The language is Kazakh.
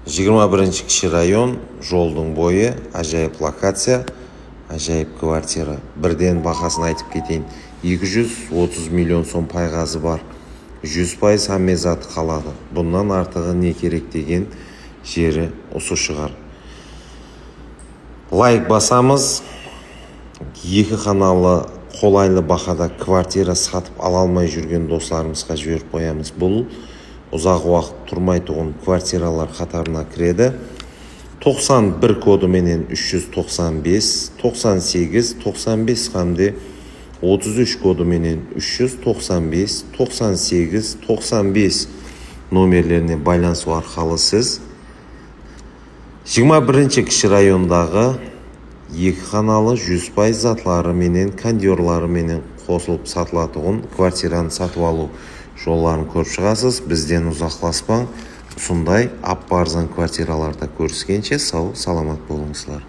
21 кіші район, жолдың бойы, ажайып локация, ажайып квартира. Бірден бағасын айтып кетейін. 230 миллион сом пайғазы бар. 100% аммезаты қалады. Бұннан артығы не керек деген жері осы шығар. Лайк басамыз. Екі қаналы қолайлы бақада квартира сатып ала алмай жүрген достарымызға жіберіп қоямыз. Бұл ұзақ уақыт тұрмай тұғын квартиралар қатарына кіреді. 91 коды менен 395, 98, 95 қамде 33 коды менен 395, 98, 95 номерлеріне байланысу арқылы сіз 21 кіші райондағы екі қаналы 100% затлары менен, кондерлары менен қосылып сатылатығын квартираны сатып алу жолларын көріп шығасыз. Бізден ұзақласпаң. Сондай ап арзан квартираларда көріскенше сау, саламат болыңыздар.